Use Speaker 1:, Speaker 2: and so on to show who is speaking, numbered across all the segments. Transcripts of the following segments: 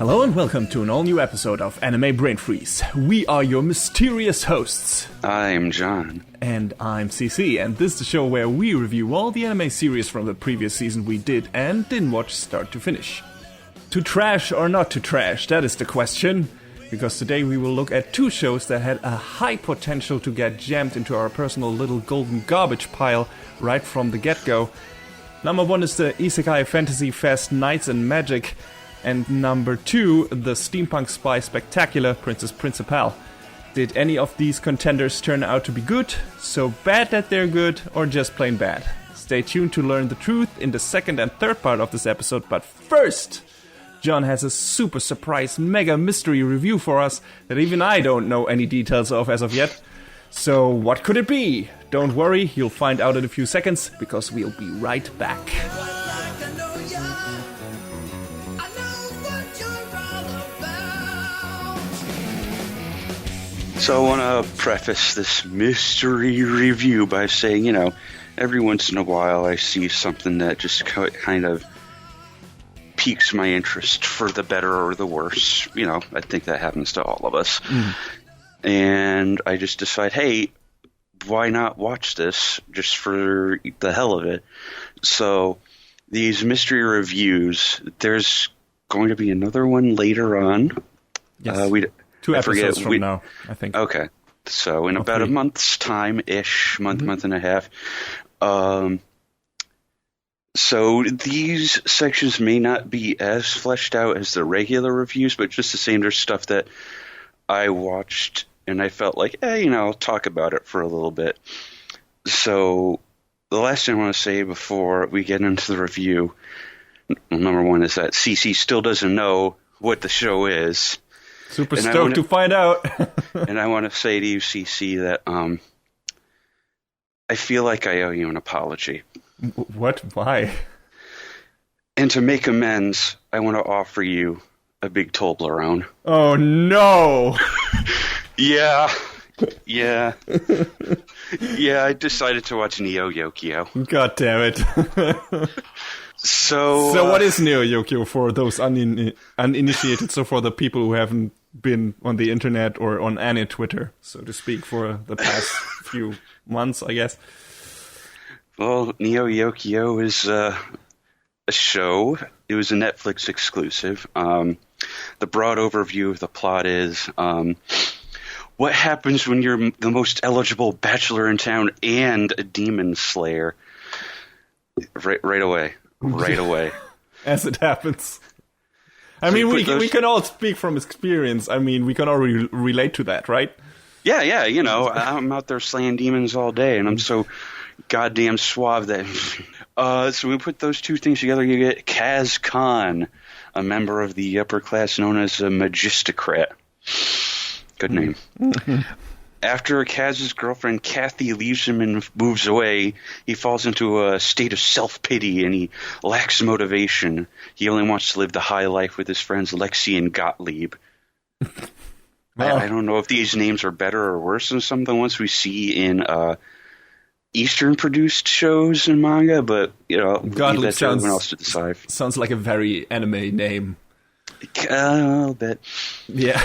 Speaker 1: Hello and welcome to an all-new episode of Anime Brain Freeze. We are your mysterious hosts.
Speaker 2: I'm John.
Speaker 1: And I'm CC, and this is the show where we review all the anime series from the previous season we did and didn't watch start to finish. To trash or not to trash, that is the question. Because today we will look at two shows that had a high potential to get jammed into our personal little golden garbage pile right from the get-go. Number one is the Isekai Fantasy Fest Knights and Magic, and number two, the Steampunk Spy Spectacular Princess Principal. Did any of these contenders turn out to be good, so bad that they're good, or just plain bad? Stay tuned to learn the truth in the second and third part of this episode, but first, John has a super surprise mega mystery review for us that even I don't know any details of as of yet. So what could it be? Don't worry, you'll find out in a few seconds, because we'll be right back.
Speaker 2: So I want to preface this mystery review by saying, every once in a while I see something that just kind of piques my interest for the better or the worse. I think that happens to all of us. And I just decide, hey, why not watch this just for the hell of it? So these mystery reviews, there's going to be another one later on.
Speaker 1: Yes. 2 episodes from now, I think.
Speaker 2: Okay. So in about
Speaker 1: 3.
Speaker 2: a month's time-ish, month and a half. So these sections may not be as fleshed out as the regular reviews, but just the same, there's stuff that I watched and I felt like, I'll talk about it for a little bit. So the last thing I want to say before we get into the review, number one, is that CC still doesn't know what the show is.
Speaker 1: Super stoked to find out.
Speaker 2: And I want to say to you, CC, that I feel like I owe you an apology.
Speaker 1: What? Why?
Speaker 2: And to make amends, I want to offer you a big Toblerone.
Speaker 1: Oh, no!
Speaker 2: Yeah, I decided to watch Neo Yokio.
Speaker 1: God damn it.
Speaker 2: So
Speaker 1: what is Neo Yokio for those uninitiated, so for the people who haven't been on the internet or on any Twitter, so to speak, for the past few months, I guess?
Speaker 2: Well, Neo Yokio is a show. It was a Netflix exclusive. The broad overview of the plot is what happens when you're the most eligible bachelor in town and a demon slayer? Right away.
Speaker 1: As it happens. I mean, we can all speak from experience. I mean, we can all relate to that, right?
Speaker 2: Yeah, I'm out there slaying demons all day, and I'm so goddamn suave that... so we put those two things together, you get Kaz Khan, a member of the upper class known as a magistocrat. Good name. After Kaz's girlfriend Kathy leaves him and moves away, he falls into a state of self-pity and he lacks motivation. He only wants to live the high life with his friends Lexi and Gottlieb. Well, I don't know if these names are better or worse than some of the ones we see in Eastern-produced shows and manga, but,
Speaker 1: Gottlieb
Speaker 2: that's everyone else to decide.
Speaker 1: Sounds like a very anime name.
Speaker 2: A little bit.
Speaker 1: Yeah.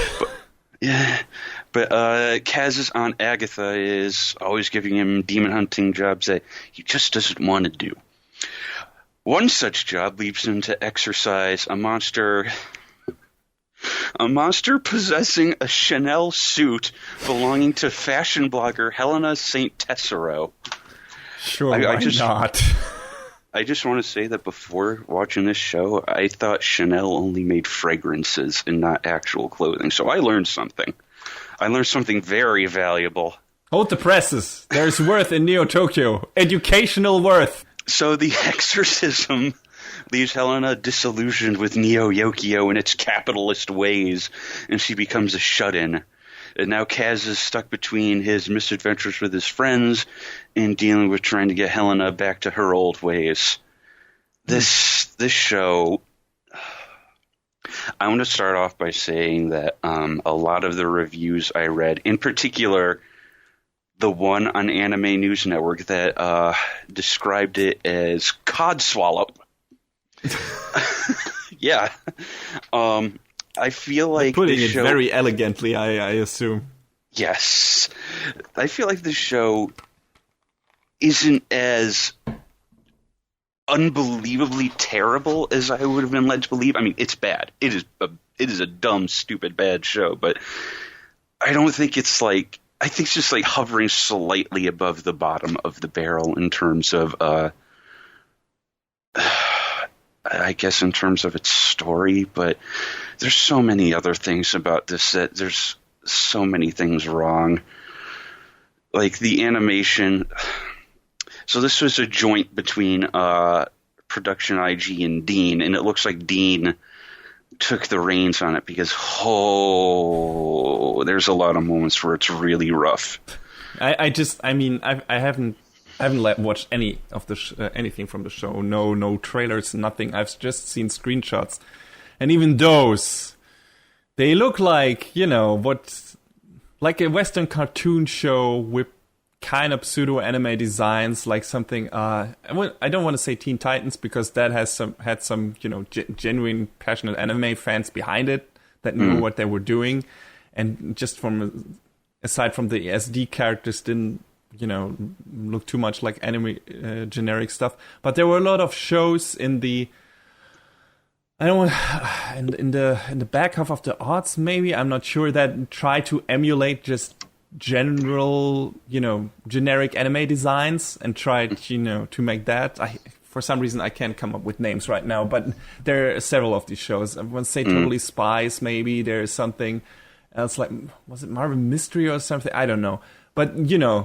Speaker 2: But Kaz's Aunt Agatha is always giving him demon hunting jobs that he just doesn't want to do. One such job leads him to exorcise a monster possessing a Chanel suit belonging to fashion blogger Helena St. Tessero.
Speaker 1: Sure, why not?
Speaker 2: I just want to say that before watching this show, I thought Chanel only made fragrances and not actual clothing. So I learned something. I learned something very valuable.
Speaker 1: Hold the presses. There's worth in Neo Tokyo. Educational worth.
Speaker 2: So the exorcism leaves Helena disillusioned with Neo Yokio and its capitalist ways, and she becomes a shut-in. And now Kaz is stuck between his misadventures with his friends and dealing with trying to get Helena back to her old ways. This show... I want to start off by saying that a lot of the reviews I read, in particular the one on Anime News Network that described it as Codswallop. Yeah. I feel like
Speaker 1: putting
Speaker 2: this
Speaker 1: it
Speaker 2: show,
Speaker 1: very elegantly, I assume.
Speaker 2: yes, I feel like the show isn't as unbelievably terrible as I would have been led to believe. I mean, it's bad. It is a dumb, stupid, bad show, but I don't think it's like, I think it's just like hovering slightly above the bottom of the barrel in terms of, I guess in terms of its story, but there's so many other things about this that there's so many things wrong. Like the animation. So this was a joint between Production IG and Dean, and it looks like Dean took the reins on it because, there's a lot of moments where it's really rough.
Speaker 1: I haven't watched any of the anything from the show. No trailers, nothing. I've just seen screenshots, and even those, they look like, like a Western cartoon show with kind of pseudo anime designs, like something. I don't want to say Teen Titans because that had some genuine passionate anime fans behind it that knew what they were doing, and just aside from the SD characters didn't look too much like anime generic stuff. But there were a lot of shows in the in the back half of the aughts, maybe, I'm not sure, that try to emulate just general, generic anime designs and tried, to make that. For some reason, I can't come up with names right now, but there are several of these shows. I want to say Totally Spies, maybe. There's something else, like, was it Marvel Mystery or something? I don't know. But,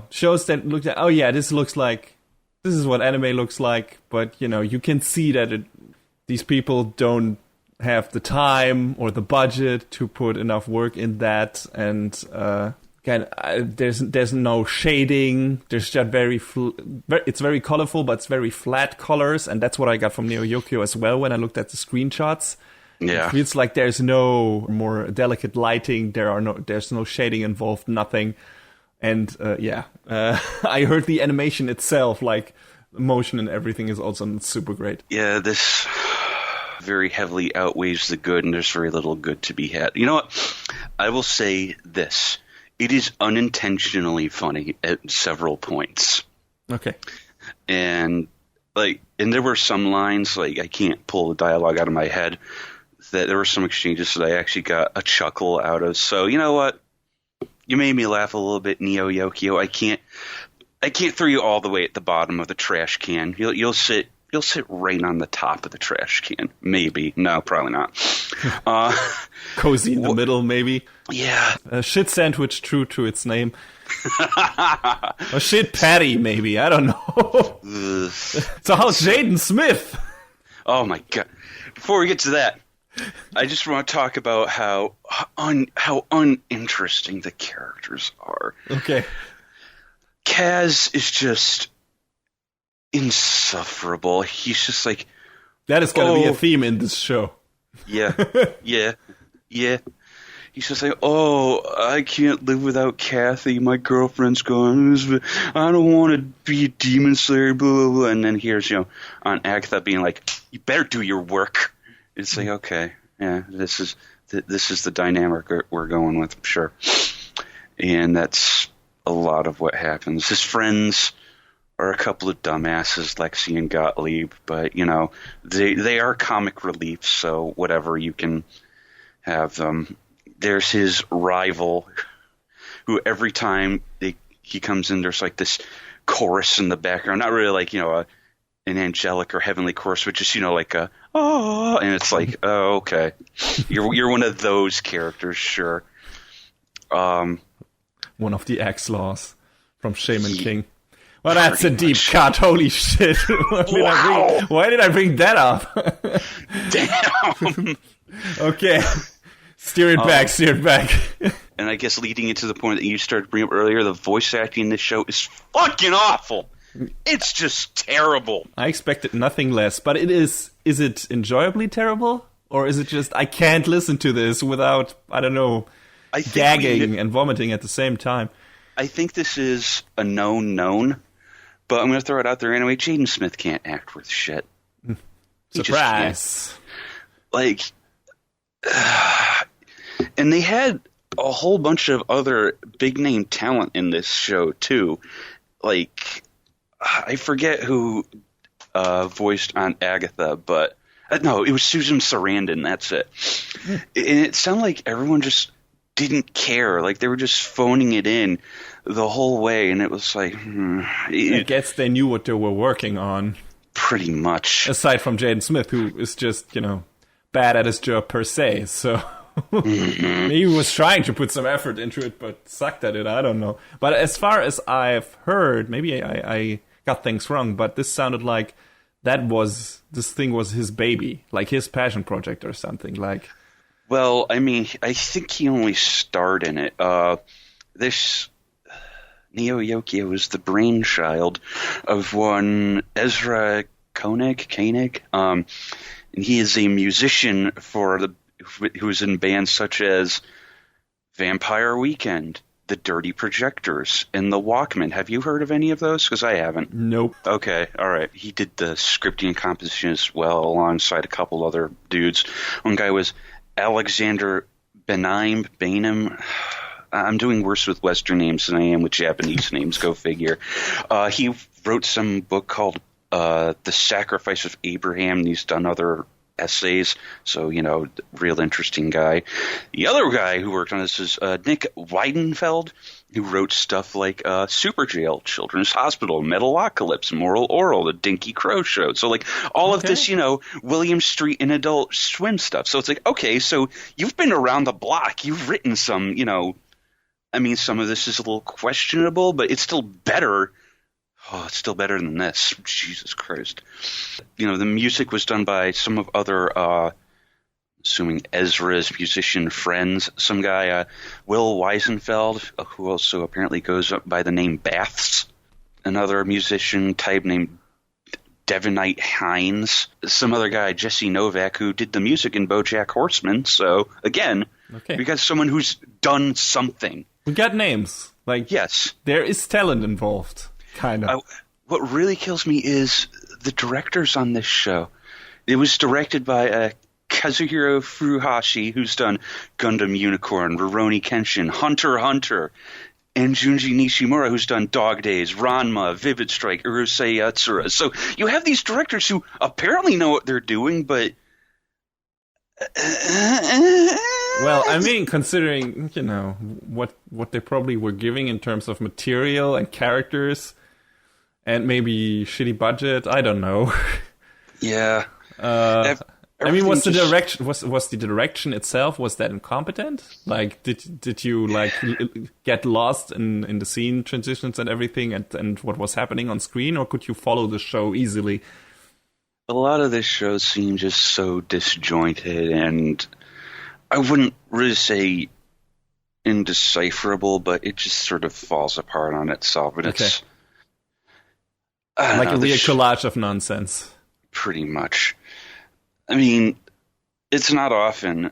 Speaker 1: shows that looked at, this is what anime looks like, but, you can see that these people don't have the time or the budget to put enough work in that, and again, there's no shading. There's just it's very colorful, but it's very flat colors, and that's what I got from Neo Yokio as well when I looked at the screenshots.
Speaker 2: Yeah,
Speaker 1: it feels like there's no more delicate lighting. There's no shading involved, nothing. And I heard the animation itself, like motion and everything, is also super great.
Speaker 2: Yeah, this very heavily outweighs the good, and there's very little good to be had. You know what? I will say this. It is unintentionally funny at several points.
Speaker 1: Okay.
Speaker 2: And there were some lines, like, I can't pull the dialogue out of my head, that there were some exchanges that I actually got a chuckle out of. So, you know what? You made me laugh a little bit, Neo Yokio. I can't throw you all the way at the bottom of the trash can. You'll sit right on the top of the trash can. Maybe. No, probably not.
Speaker 1: Cozy in the middle, maybe.
Speaker 2: Yeah.
Speaker 1: A shit sandwich, true to its name. A shit patty, maybe. I don't know. So how's Jaden Smith?
Speaker 2: Oh my god. Before we get to that, I just want to talk about how uninteresting the characters are.
Speaker 1: Okay.
Speaker 2: Kaz is just insufferable. He's just like,
Speaker 1: that is going to be a theme in this show.
Speaker 2: Yeah. He's just like, I can't live without Kathy. My girlfriend's gone. I don't want to be a demon slayer, blah, blah, blah. And then here's, Aunt Agatha being like, you better do your work. It's like, okay, yeah, this is the dynamic we're going with, sure. And that's a lot of what happens. His friends are a couple of dumbasses, Lexi and Gottlieb, but, they are comic relief, so whatever, you can have them. There's his rival, who every time he comes in, there's like this chorus in the background. Not really like, an angelic or heavenly chorus, but just, like a, and it's like, oh, okay. You're one of those characters, sure.
Speaker 1: One of the X-Laws from Shaman King. Well, that's a deep cut. Holy shit. Why did I bring that up?
Speaker 2: Damn.
Speaker 1: Okay. Steer it back.
Speaker 2: And I guess leading into the point that you started to bring up earlier, the voice acting in this show is fucking awful. It's just terrible.
Speaker 1: I expected nothing less, but is it enjoyably terrible? Or is it just, I can't listen to this without, I don't know, gagging and vomiting at the same time?
Speaker 2: I think this is a known, but I'm going to throw it out there anyway. Jaden Smith can't act worth shit.
Speaker 1: Surprise.
Speaker 2: Like, And they had a whole bunch of other big name talent in this show too. Like, I forget who voiced Aunt Agatha, but no, it was Susan Sarandon. That's it. And it sounded like everyone just didn't care. Like they were just phoning it in the whole way, and it was like,
Speaker 1: I guess they knew what they were working on.
Speaker 2: Pretty much.
Speaker 1: Aside from Jaden Smith, who is just, bad at his job per se. So he was trying to put some effort into it, but sucked at it. I don't know. But as far as I've heard, maybe I got things wrong, but this sounded like this thing was his baby, like his passion project or something. Like,
Speaker 2: well, I mean, I think he only starred in it. This Neo Yokio was the brainchild of one Ezra Koenig, and he is a musician who was in bands such as Vampire Weekend, The Dirty Projectors, and The Walkmen. Have you heard of any of those? Because I haven't.
Speaker 1: Nope.
Speaker 2: Okay, all right. He did the scripting and composition as well, alongside a couple other dudes. One guy was Alexander Bainham. I'm doing worse with Western names than I am with Japanese names. Go figure. He wrote some book called The Sacrifice of Abraham, and he's done other essays. So, real interesting guy. The other guy who worked on this is Nick Weidenfeld, who wrote stuff like Super Jail, Children's Hospital, Metalocalypse, Moral Oral, The Dinky Crow Show. So, like, all of this, William Street and Adult Swim stuff. So it's like, okay, so you've been around the block. You've written some, I mean, some of this is a little questionable, but it's still better. Oh, it's still better than this. Jesus Christ. The music was done by some of other, assuming Ezra's musician friends. Some guy, Will Weisenfeld, who also apparently goes up by the name Baths. Another musician type named Devonite Hines. Some other guy, Jesse Novak, who did the music in BoJack Horseman. So, again, we got someone who's done something.
Speaker 1: We got names. Like,
Speaker 2: yes.
Speaker 1: There is talent involved. Kind of.
Speaker 2: What really kills me is the directors on this show. It was directed by Kazuhiro Furuhashi, who's done Gundam Unicorn, Rurouni Kenshin, Hunter x Hunter, and Junji Nishimura, who's done Dog Days, Ranma, Vivid Strike, Urusei Yatsura. So you have these directors who apparently know what they're doing, but...
Speaker 1: Well, I mean, considering, what they probably were giving in terms of material and characters, and maybe shitty budget, I don't know.
Speaker 2: Yeah.
Speaker 1: I mean, was the direction was the direction itself, was that incompetent? Like, did you get lost in the scene transitions and everything, and what was happening on screen, or could you follow the show easily?
Speaker 2: A lot of this show seemed just so disjointed, and I wouldn't really say indecipherable, but it just sort of falls apart on itself, and it's
Speaker 1: like a real collage of nonsense.
Speaker 2: Pretty much. I mean, it's not often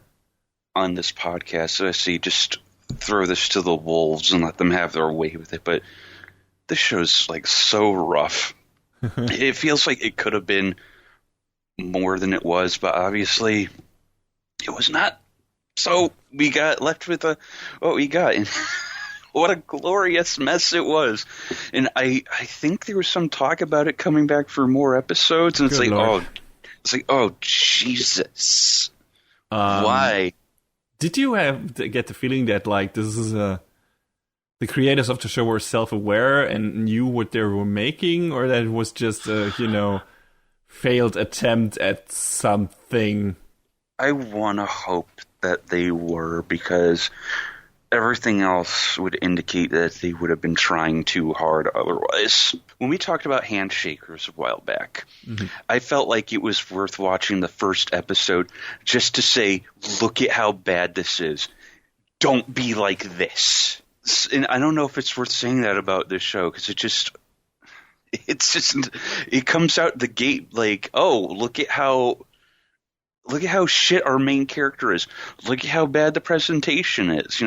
Speaker 2: on this podcast that I see just throw this to the wolves and let them have their way with it, but this show's like so rough. It feels like it could have been more than it was, but obviously it was not. So we got left with what we got, and what a glorious mess it was. And I think there was some talk about it coming back for more episodes, and it's like, oh Jesus, why?
Speaker 1: Did you get the feeling that this is the creators of the show were self-aware and knew what they were making, or that it was just a failed attempt at something?
Speaker 2: I want to hope that they were, because everything else would indicate that they would have been trying too hard otherwise. When we talked about Handshakers a while back, I felt like it was worth watching the first episode just to say, look at how bad this is. Don't be like this. And I don't know if it's worth saying that about this show, because it comes out the gate like, oh, look at how shit our main character is. Look at how bad the presentation is.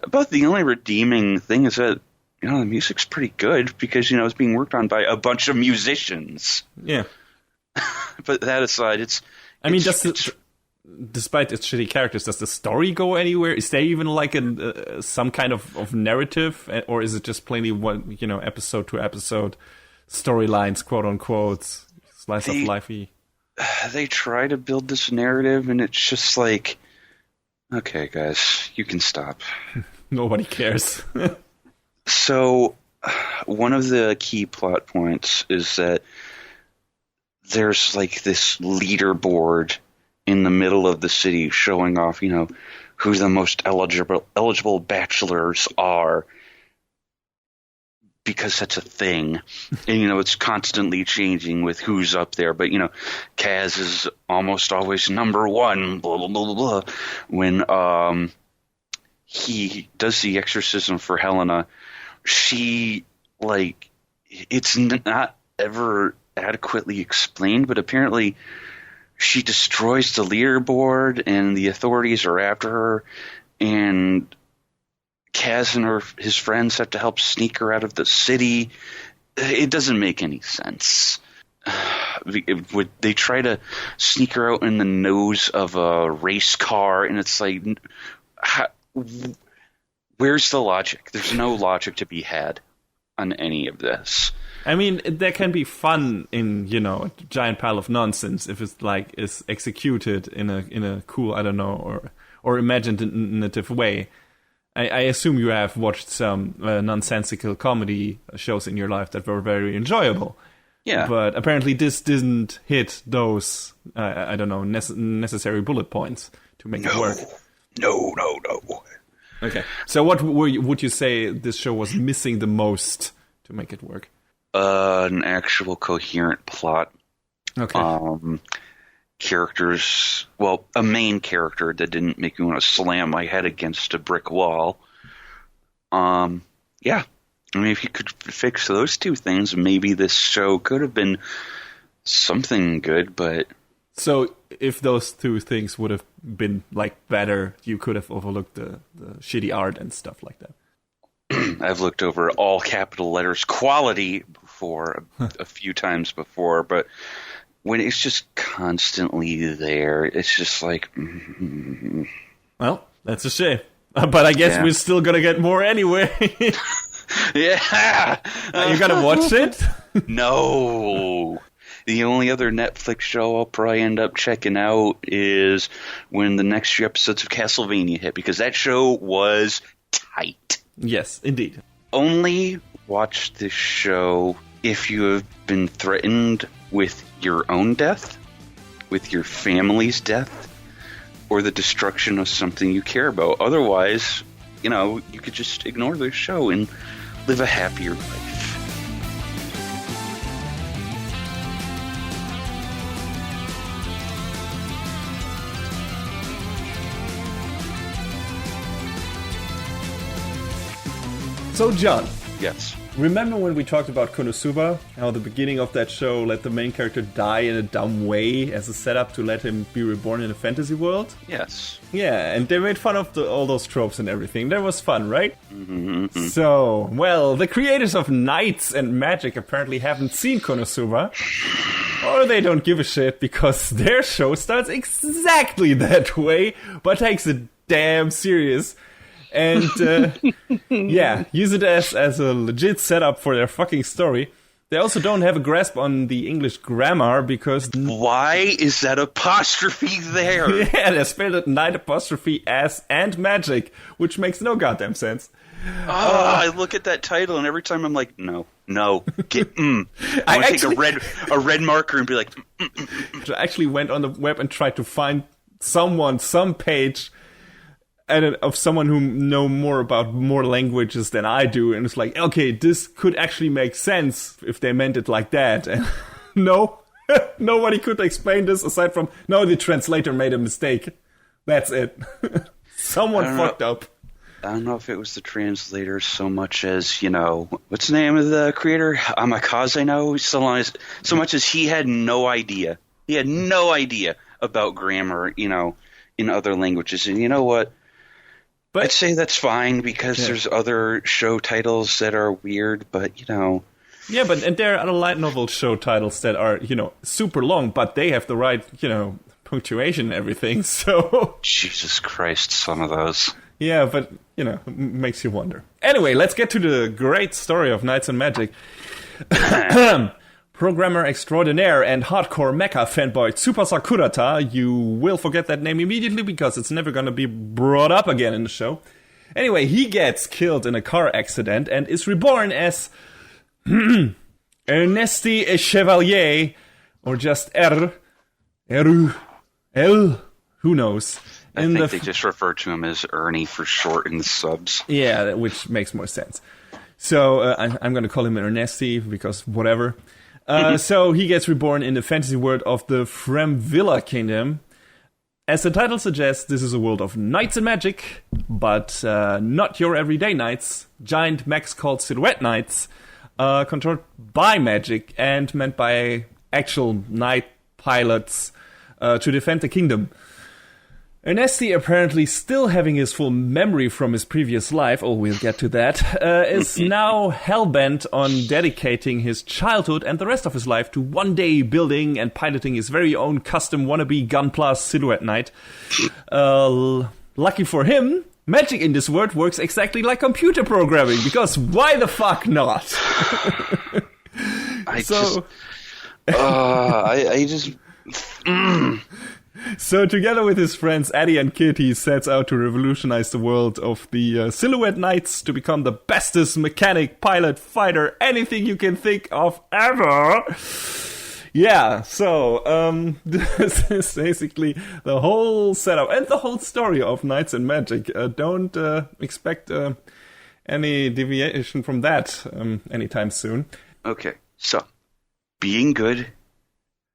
Speaker 2: About the only redeeming thing is that, the music's pretty good because, it's being worked on by a bunch of musicians.
Speaker 1: Yeah.
Speaker 2: But that aside,
Speaker 1: despite its shitty characters, does the story go anywhere? Is there even like some kind of narrative, or is it just plainly one, episode to episode storylines, quote unquote, slice of lifey?
Speaker 2: They try to build this narrative, and it's just like, okay, guys, you can stop.
Speaker 1: Nobody cares.
Speaker 2: So, one of the key plot points is that there's like this leaderboard in the middle of the city showing off, who the most eligible bachelors are, because that's a thing. And, it's constantly changing with who's up there. But, Kaz is almost always number one, blah, blah, blah, blah, blah. When he does the exorcism for Helena, she, it's not ever adequately explained, but apparently she destroys the leaderboard and the authorities are after her, and Kaz and his friends have to help sneak her out of the city. It doesn't make any sense. They try to sneak her out in the nose of a race car, and it's like, where's the logic? There's no logic to be had on any of this.
Speaker 1: I mean, there can be fun in, a giant pile of nonsense if it's is executed in a cool, I don't know, or imaginative way. I assume you have watched some nonsensical comedy shows in your life that were very enjoyable.
Speaker 2: Yeah.
Speaker 1: But apparently this didn't hit those, I don't know, necessary bullet points to make it work.
Speaker 2: No.
Speaker 1: Okay. So what would you say this show was missing the most to make it work?
Speaker 2: An actual coherent plot.
Speaker 1: Okay.
Speaker 2: Characters, a main character that didn't make me want to slam my head against a brick wall. Yeah. I mean, if you could fix those two things, maybe this show could have been something good, but...
Speaker 1: So if those two things would have been, better, you could have overlooked the shitty art and stuff like that.
Speaker 2: I've looked over all capital letters quality before a few times before, but when it's just constantly there, it's just like...
Speaker 1: Well, that's a shame. But I guess we're still going to get more anyway.
Speaker 2: Yeah!
Speaker 1: You got to watch it?
Speaker 2: No! The only other Netflix show I'll probably end up checking out is when the next few episodes of Castlevania hit, because that show was tight.
Speaker 1: Yes, indeed.
Speaker 2: Only watch this show if you have been threatened with your own death, with your family's death, or the destruction of something you care about. Otherwise, you could just ignore this show and live a happier life.
Speaker 1: So, John.
Speaker 2: Yes.
Speaker 1: Remember when we talked about Konosuba? How the beginning of that show let the main character die in a dumb way as a setup to let him be reborn in a fantasy world?
Speaker 2: Yes.
Speaker 1: Yeah, and they made fun of all those tropes and everything. That was fun, right?
Speaker 2: Mm-hmm.
Speaker 1: So, the creators of Knights and Magic apparently haven't seen Konosuba. Or they don't give a shit because their show starts exactly that way, but takes it damn serious. And, use it as a legit setup for their fucking story. They also don't have a grasp on the English grammar because...
Speaker 2: Why is that apostrophe there?
Speaker 1: Yeah, they spelled it Knight apostrophe S and Magic, which makes no goddamn sense.
Speaker 2: I look at that title and every time I'm like, no, get, I want to take a red marker and be like,
Speaker 1: I actually went on the web and tried to find some page of someone who know more about more languages than I do, and it's like, okay, this could actually make sense if they meant it like that. And no, nobody could explain this aside from, no, the translator made a mistake. That's it. Someone fucked up.
Speaker 2: I don't know if it was the translator so much as, what's the name of the creator? Amakaze now? So much as he had no idea. He had no idea about grammar, in other languages. And you know what? But I'd say that's fine because there's other show titles that are weird, but,
Speaker 1: Yeah, and there are other light novel show titles that are, super long, but they have the right, punctuation and everything, so...
Speaker 2: Jesus Christ, some of those.
Speaker 1: Yeah, but, makes you wonder. Anyway, let's get to the great story of Knights and Magic. Programmer extraordinaire and hardcore mecha fanboy Tsubasa Kurata, you will forget that name immediately because it's never gonna be brought up again in the show. Anyway, he gets killed in a car accident and is reborn as Ernesti Chevalier, or just R, L, who knows.
Speaker 2: I think they just refer to him as Ernie for short in the subs.
Speaker 1: Yeah, which makes more sense. So I'm going to call him Ernesti because whatever. So he gets reborn in the fantasy world of the Fremvilla Kingdom. As the title suggests, this is a world of knights and magic, but not your everyday knights. Giant mechs called silhouette knights, controlled by magic and meant by actual knight pilots to defend the kingdom. Ernesti, apparently still having his full memory from his previous life, we'll get to that, is now hell-bent on dedicating his childhood and the rest of his life to one day building and piloting his very own custom wannabe Gunpla silhouette knight. Lucky for him, magic in this world works exactly like computer programming, because why the fuck not? So together with his friends Eddie and Kit, he sets out to revolutionize the world of the Silhouette Knights to become the bestest mechanic, pilot, fighter, anything you can think of ever. Yeah, so this is basically the whole setup and the whole story of Knights and Magic. Don't expect any deviation from that anytime soon.
Speaker 2: Okay, so being good,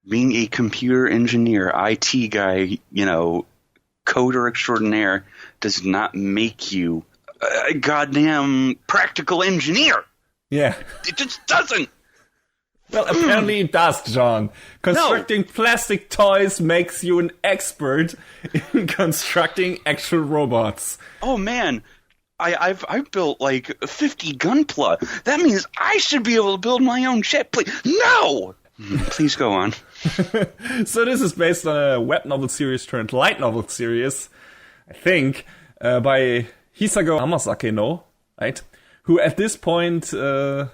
Speaker 2: being a computer engineer, IT guy, coder extraordinaire, does not make you a goddamn practical engineer.
Speaker 1: Yeah.
Speaker 2: It just doesn't.
Speaker 1: Well, apparently it does, John. Constructing plastic toys makes you an expert in constructing actual robots.
Speaker 2: Oh, man. I've built like 50 Gunpla. That means I should be able to build my own ship. Please. No! Please go on.
Speaker 1: So this is based on a web novel series turned light novel series, I think, by Hisago Hamasake no, right? Who at this point, the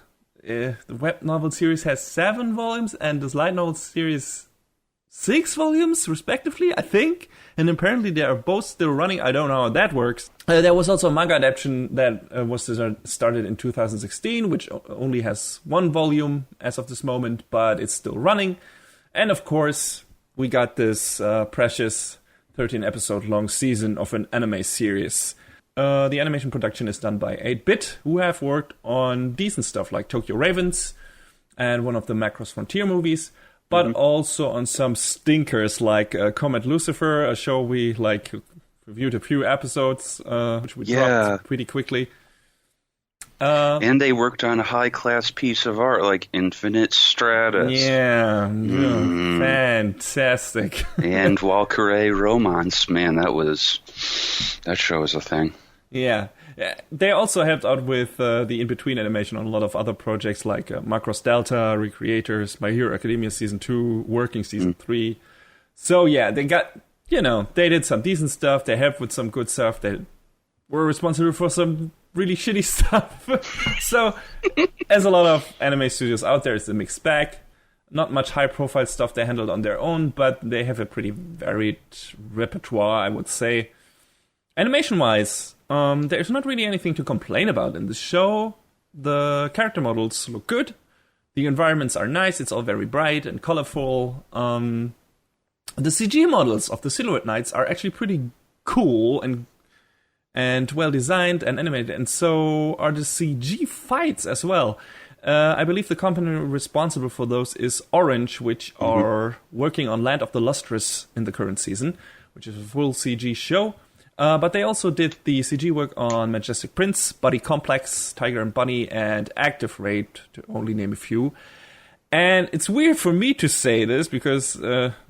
Speaker 1: web novel series has 7 volumes and this light novel series 6 volumes, respectively, I think. And apparently they are both still running. I don't know how that works. There was also a manga adaptation that was started in 2016, which only has 1 volume as of this moment, but it's still running. And of course, we got this precious 13-episode long season of an anime series. The animation production is done by 8-Bit, who have worked on decent stuff like Tokyo Ravens and one of the Macross Frontier movies, but also on some stinkers like Comet Lucifer, a show we reviewed a few episodes, which we dropped pretty quickly.
Speaker 2: And they worked on a high-class piece of art like Infinite Stratus.
Speaker 1: Yeah, fantastic.
Speaker 2: And Valkyrie Romance, man, that show was a thing.
Speaker 1: Yeah. They also helped out with the in-between animation on a lot of other projects like Macross Delta, Recreators, My Hero Academia Season 2, Working Season 3. So yeah, they got, they did some decent stuff, they helped with some good stuff, they were responsible for some really shitty stuff. So, as a lot of anime studios out there, it's a mixed bag. Not much high-profile stuff they handled on their own, but they have a pretty varied repertoire, I would say. Animation-wise, there's not really anything to complain about in the show. The character models look good. The environments are nice. It's all very bright and colorful. The CG models of the Silhouette Knights are actually pretty cool and well designed and animated, and so are the CG fights as well. I believe the company responsible for those is Orange, which are working on Land of the Lustrous in the current season, which is a full CG show. But they also did the CG work on Majestic Prince, Buddy Complex, Tiger and Bunny, and Active Raid, to only name a few. And it's weird for me to say this, because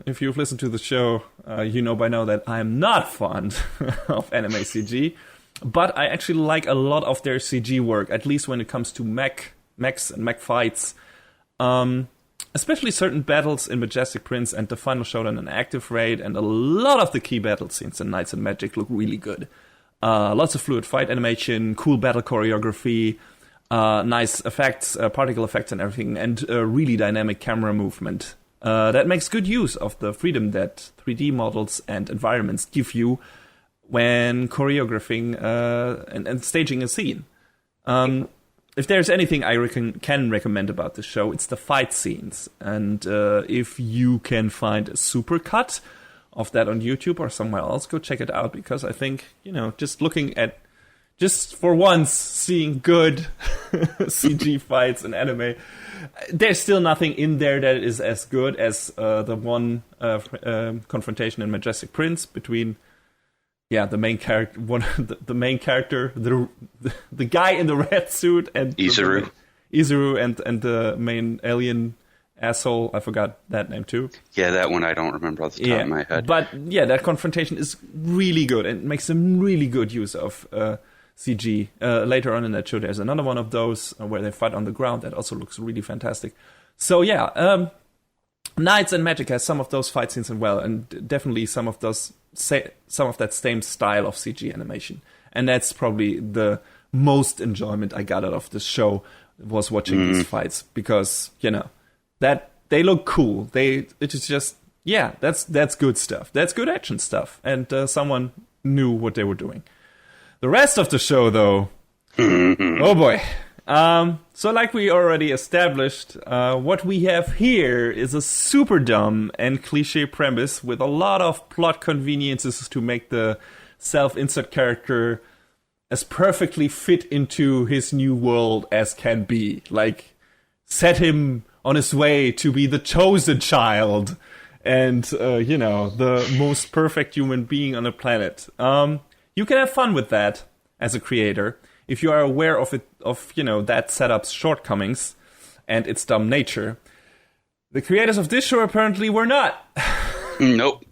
Speaker 1: if you've listened to the show, you know by now that I'm not fond of anime CG. But I actually like a lot of their CG work, at least when it comes to mechs and mech fights. especially certain battles in Majestic Prince and the final showdown in Active Raid, and a lot of the key battle scenes in Knights and Magic look really good. Lots of fluid fight animation, cool battle choreography, nice effects, particle effects and everything, and really dynamic camera movement. That makes good use of the freedom that 3D models and environments give you when choreographing and staging a scene. If there's anything I can recommend about the show, it's the fight scenes. And if you can find a supercut of that on YouTube or somewhere else, go check it out, because I think, just for once, seeing good CG fights in anime, there's still nothing in there that is as good as the one confrontation in Majestic Prince between the main character, the guy in the red suit, and Izuru, and the main alien asshole. I forgot that name too.
Speaker 2: Yeah, that one I don't remember off the top of my head.
Speaker 1: But that confrontation is really good and makes some really good use of CG. Later on in that show, there's another one of those where they fight on the ground that also looks really fantastic. So Knights and Magic has some of those fight scenes as well, and definitely some of that same style of CG animation. And that's probably the most enjoyment I got out of this show, was watching these fights, because that they look cool. That's good stuff. That's good action stuff, and someone knew what they were doing. The rest of the show, though, oh boy. So like we already established, what we have here is a super dumb and cliche premise with a lot of plot conveniences to make the self-insert character as perfectly fit into his new world as can be. Like, set him on his way to be the chosen child and, the most perfect human being on the planet. You can have fun with that as a creator if you are aware of that setup's shortcomings and its dumb nature. The creators of this show apparently were not.
Speaker 2: Nope.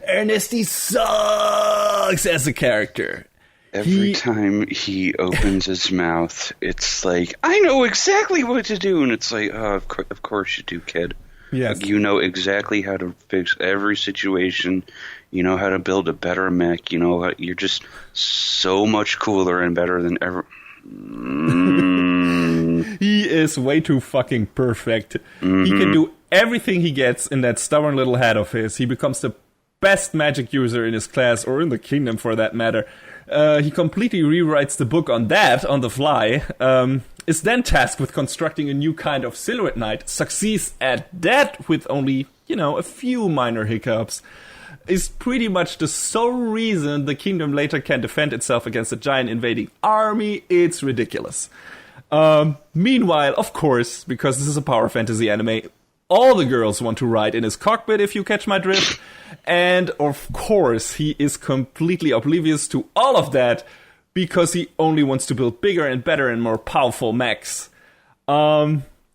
Speaker 1: Ernesty sucks as a character.
Speaker 2: Every time he opens his mouth, it's like, I know exactly what to do. And it's like, oh, of course you do, kid.
Speaker 1: Yes.
Speaker 2: Like, you know exactly how to fix every situation. You know how to build a better mech. You're just so much cooler and better than ever.
Speaker 1: He is way too fucking perfect. Mm-hmm. He can do everything he gets in that stubborn little head of his. He becomes the best magic user in his class, or in the kingdom for that matter. He completely rewrites the book on the fly. Is then tasked with constructing a new kind of Silhouette Knight. Succeeds at that with only, a few minor hiccups. Is pretty much the sole reason the kingdom later can defend itself against a giant invading army. It's ridiculous. Meanwhile, of course, because this is a power fantasy anime, all the girls want to ride in his cockpit, if you catch my drift. And of course, he is completely oblivious to all of that, because he only wants to build bigger and better and more powerful mechs.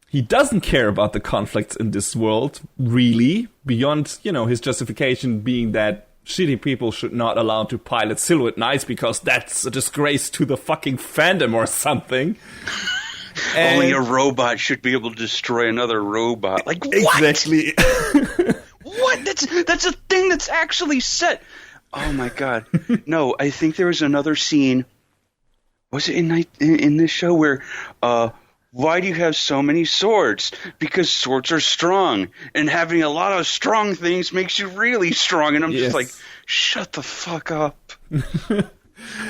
Speaker 1: He doesn't care about the conflicts in this world, really, beyond, his justification being that shitty people should not allow to pilot Silhouette Knights because that's a disgrace to the fucking fandom or something.
Speaker 2: Only a robot should be able to destroy another robot. Like, what?
Speaker 1: Exactly.
Speaker 2: What? That's a thing that's actually set. Oh my god. No, I think there was another scene. Was it in this show where why do you have so many swords? Because swords are strong, and having a lot of strong things makes you really strong. And I'm just like, shut the fuck up.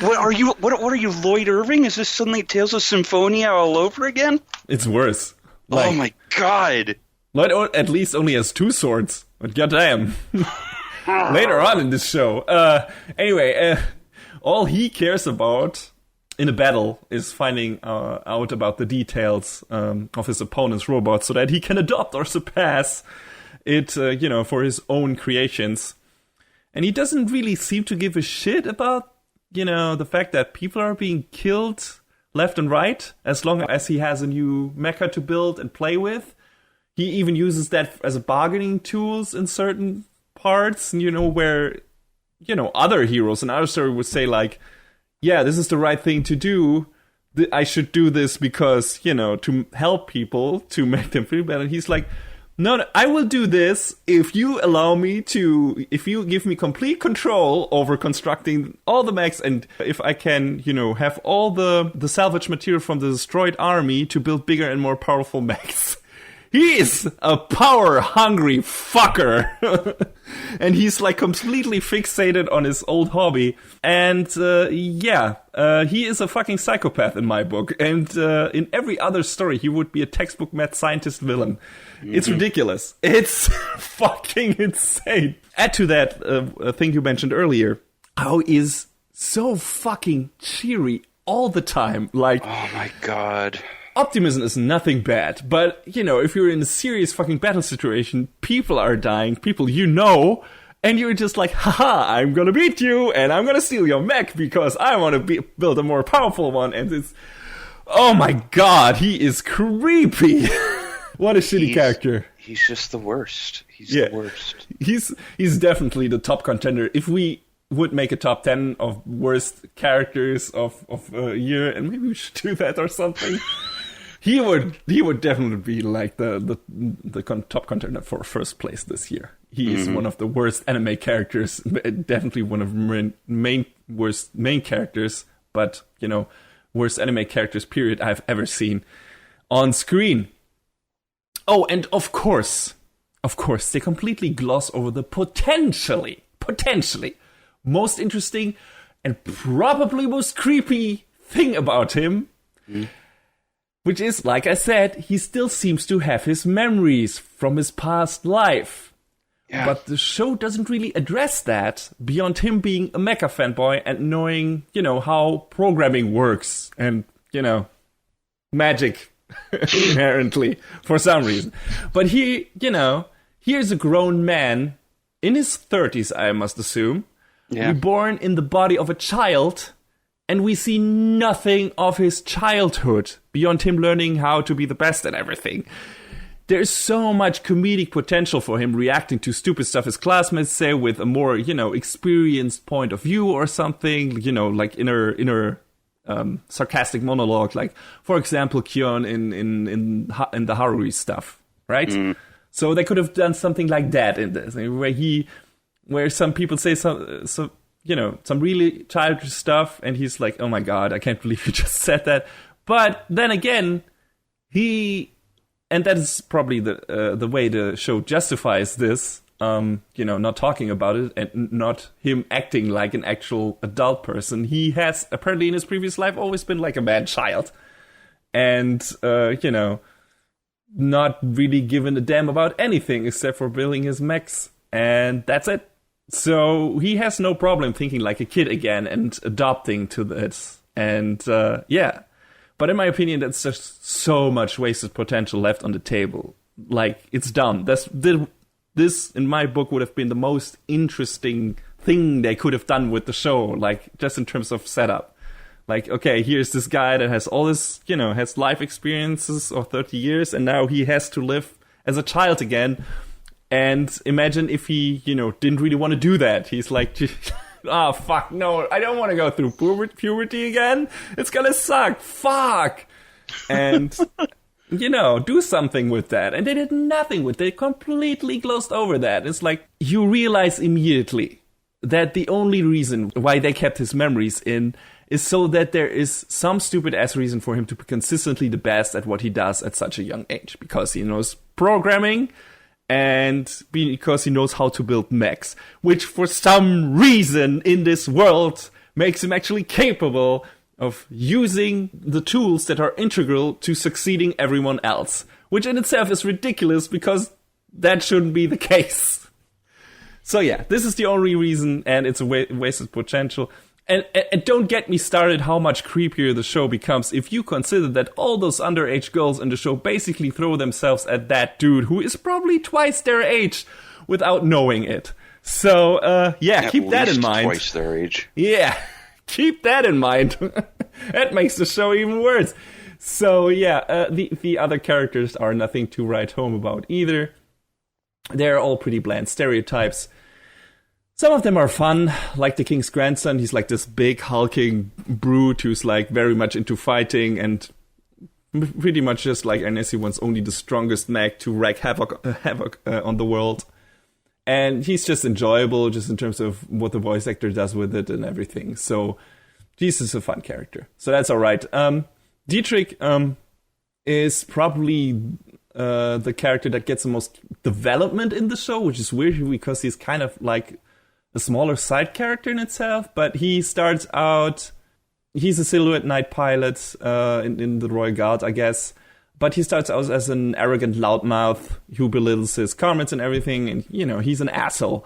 Speaker 2: What are you, Lloyd Irving? Is this suddenly Tales of Symphonia all over again?
Speaker 1: It's worse.
Speaker 2: Oh my god.
Speaker 1: Lloyd at least only has 2 swords, but goddamn. Later on in this show. Anyway, all he cares about in a battle is finding out about the details of his opponent's robot so that he can adopt or surpass it, for his own creations. And he doesn't really seem to give a shit about, the fact that people are being killed left and right, as long as he has a new mecha to build and play with. He even uses that as a bargaining tools in certain parts, where, other heroes in our story would say, like, yeah, this is the right thing to do. I should do this because, to help people, to make them feel better. And he's like, No, I will do this if you allow me to, if you give me complete control over constructing all the mechs, and if I can, have all the salvage material from the destroyed army to build bigger and more powerful mechs. He is a power-hungry fucker. And he's like completely fixated on his old hobby. And he is a fucking psychopath in my book. And in every other story, he would be a textbook mad scientist villain. Mm-hmm. It's ridiculous. It's fucking insane. Add to that thing you mentioned earlier, how he is so fucking cheery all the time. Like,
Speaker 2: oh my god.
Speaker 1: Optimism is nothing bad, but, if you're in a serious fucking battle situation, people are dying, people and you're just like, haha, I'm gonna beat you, and I'm gonna steal your mech because I want to build a more powerful one, and it's... Oh my god, he is creepy! What a shitty character.
Speaker 2: He's just the worst. He's the worst.
Speaker 1: He's definitely the top contender. If we would make a top 10 of worst characters of a year, and maybe we should do that or something... He would definitely be like the top contender for first place this year. He is one of the worst anime characters, definitely one of the worst main characters, but worst anime characters period I've ever seen on screen. Oh, and of course, they completely gloss over the potentially most interesting and probably most creepy thing about him. Which is, like I said, he still seems to have his memories from his past life. Yeah. But the show doesn't really address that beyond him being a mecha fanboy and knowing, how programming works and, magic, inherently, for some reason. But here's a grown man in his 30s, I must assume, reborn in the body of a child. And we see nothing of his childhood beyond him learning how to be the best at everything. There's so much comedic potential for him reacting to stupid stuff his classmates say with a more, experienced point of view or something, like inner sarcastic monologue. Like, for example, Kyon in the Harui stuff, right? Mm. So they could have done something like that in this, where some people say some really childish stuff, and he's like, oh my god, I can't believe you just said that. But then again, and that is probably the way the show justifies this, not talking about it, and not him acting like an actual adult person. He has, apparently in his previous life, always been like a mad child. And, not really given a damn about anything except for building his mechs. And that's it. So he has no problem thinking like a kid again and adopting to this. And but in my opinion, that's just so much wasted potential left on the table. Like, it's done. This, in my book, would have been the most interesting thing they could have done with the show, like, just in terms of setup. Like, okay, here's this guy that has all this, has life experiences of 30 years, and now he has to live as a child again. And imagine if he, didn't really want to do that. He's like, oh, fuck, no, I don't want to go through puberty again. It's gonna suck. Fuck. And, do something with that. And they did nothing with it. They completely glossed over that. It's like, you realize immediately that the only reason why they kept his memories in is so that there is some stupid-ass reason for him to be consistently the best at what he does at such a young age. Because he knows programming, and because he knows how to build mechs, which for some reason in this world makes him actually capable of using the tools that are integral to succeeding everyone else, which in itself is ridiculous because that shouldn't be the case. So yeah, this is the only reason, and it's a wasted potential. And don't get me started how much creepier the show becomes if you consider that all those underage girls in the show basically throw themselves at that dude who is probably twice their age without knowing it. So, keep that in mind.
Speaker 2: Twice their age.
Speaker 1: Yeah, keep that in mind. That makes the show even worse. So, the other characters are nothing to write home about either. They're all pretty bland stereotypes. Some of them are fun, like the king's grandson. He's like this big hulking brute who's like very much into fighting and Pretty much just like Ernesti wants only the strongest mech to wreak havoc on the world. And he's just enjoyable, just in terms of what the voice actor does with it and everything. So he's just a fun character. So that's all right. Dietrich is probably the character that gets the most development in the show, which is weird because he's kind of like a smaller side character in itself. But he starts out... He's a Silhouette Night pilot in the Royal Guard, I guess. But he starts out as an arrogant loudmouth who belittles his comrades and everything. And, he's an asshole.